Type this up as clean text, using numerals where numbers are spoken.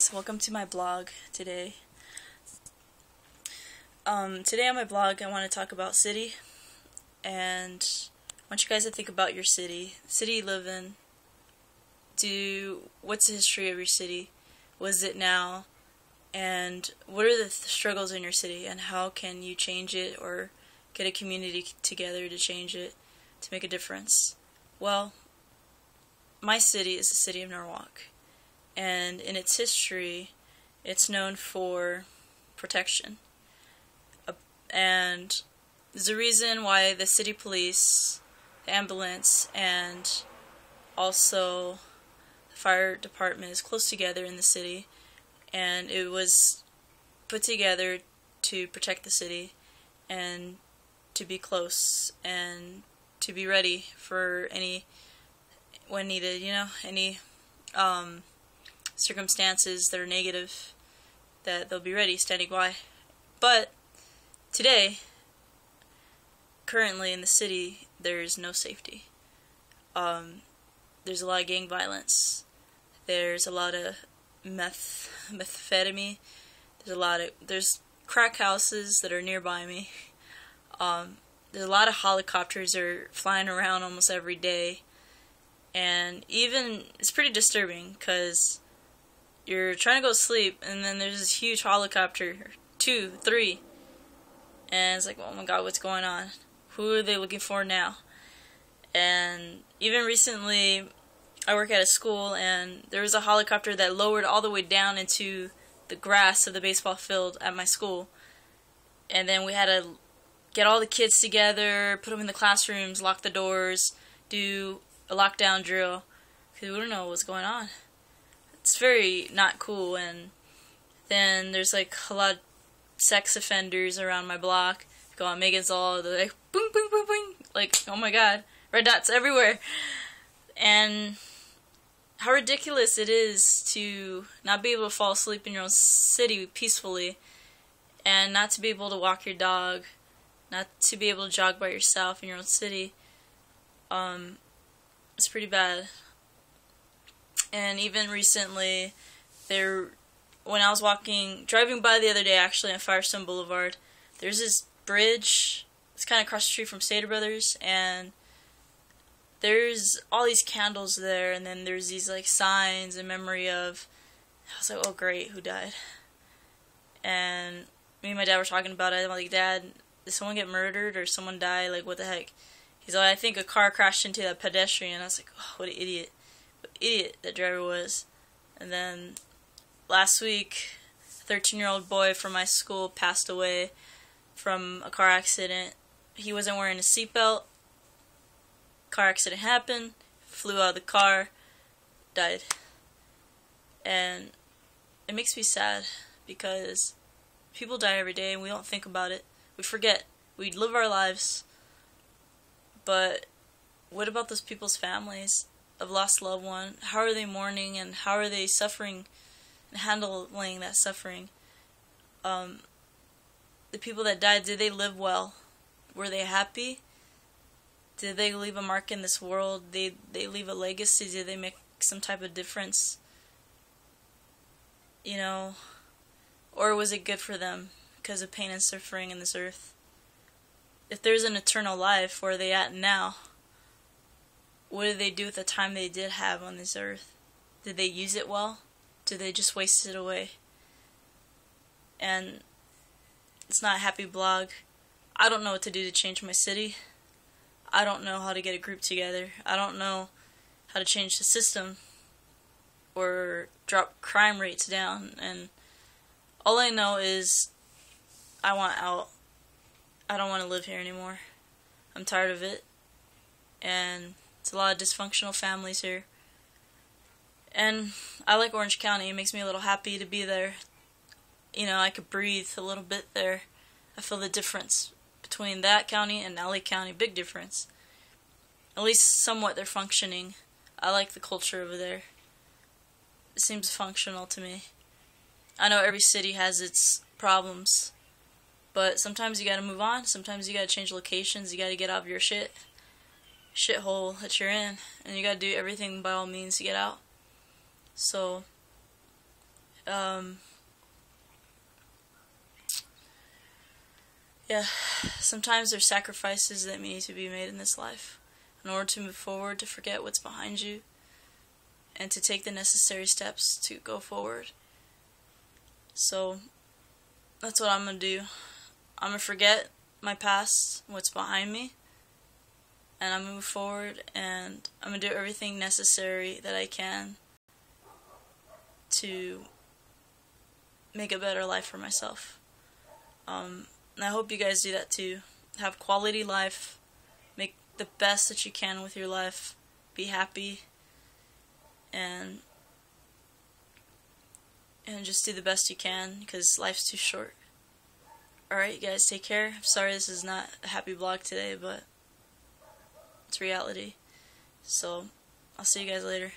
guys, welcome to my blog today. Today on my blog I want to talk about city, and I want you guys to think about your city you live in. What's the history of your city? What is it now? And what are the struggles in your city, and how can you change it or get a community together to change it, to make a difference? Well, my city is the city of Norwalk, and in its history, it's known for protection. And there's a reason why the city police, the ambulance, and also the fire department is close together in the city, and it was put together to protect the city and to be close and to be ready for when needed, any circumstances that are negative, that they'll be ready, standing by. But today, currently in the city, there's no safety. There's a lot of gang violence. There's a lot of methamphetamine. There's crack houses that are nearby me. There's a lot of helicopters that are flying around almost every day. And even, it's pretty disturbing, because you're trying to go to sleep, and then there's this huge helicopter, 2, 3, and it's like, oh my god, what's going on? Who are they looking for now? And even recently, I work at a school, and there was a helicopter that lowered all the way down into the grass of the baseball field at my school. And then we had to get all the kids together, put them in the classrooms, lock the doors, do a lockdown drill, because we don't know what's going on. It's very not cool. And then there's like a lot of sex offenders around my block. Go on Megan's Law, they're like boom, boom, boom, boom, like, oh my god, red dots everywhere. And how ridiculous it is to not be able to fall asleep in your own city peacefully, and not to be able to walk your dog, not to be able to jog by yourself in your own city. It's pretty bad. And even recently, when I was driving by the other day, actually, on Firestone Boulevard, there's this bridge. It's kind of across the street from Stater Brothers, and there's all these candles there, and then there's these like signs in memory of. I was like, oh great, who died? And me and my dad were talking about it. I'm like, Dad, did someone get murdered or someone die? Like, what the heck? He's like, I think a car crashed into that pedestrian. I was like, oh, what an idiot. What an idiot that driver was. And then last week, a 13-year-old boy from my school passed away from a car accident. He wasn't wearing a seatbelt. Car accident happened. Flew out of the car. Died. And it makes me sad, because people die every day and we don't think about it. We forget. We live our lives. But what about those people's families of lost loved one? How are they mourning, and how are they suffering and handling that suffering? The people that died, did they live well? Were they happy? Did they leave a mark in this world? Did they leave a legacy? Did they make some type of difference? Or was it good for them because of pain and suffering in this earth? If there's an eternal life, where are they at now? What did they do with the time they did have on this earth? Did they use it well? Did they just waste it away? And it's not a happy blog. I don't know what to do to change my city. I don't know how to get a group together. I don't know how to change the system or drop crime rates down. And all I know is I want out. I don't want to live here anymore. I'm tired of it. And it's a lot of dysfunctional families here. And I like Orange County. It makes me a little happy to be there. I could breathe a little bit there. I feel the difference between that county and LA County. Big difference. At least somewhat they're functioning. I like the culture over there. It seems functional to me. I know every city has its problems, but sometimes you gotta move on. Sometimes you gotta change locations. You gotta get out of your shithole that you're in, and you gotta do everything by all means to get out. So Yeah, sometimes there's sacrifices that need to be made in this life in order to move forward, to forget what's behind you, and to take the necessary steps to go forward. So that's what I'm gonna do. I'm gonna forget my past, what's behind me, and I'm gonna move forward, and I'm gonna do everything necessary that I can to make a better life for myself. And I hope you guys do that too. Have quality life, make the best that you can with your life, be happy, and just do the best you can, because life's too short. Alright, you guys, take care. I'm sorry this is not a happy vlog today, but it's reality. So, I'll see you guys later.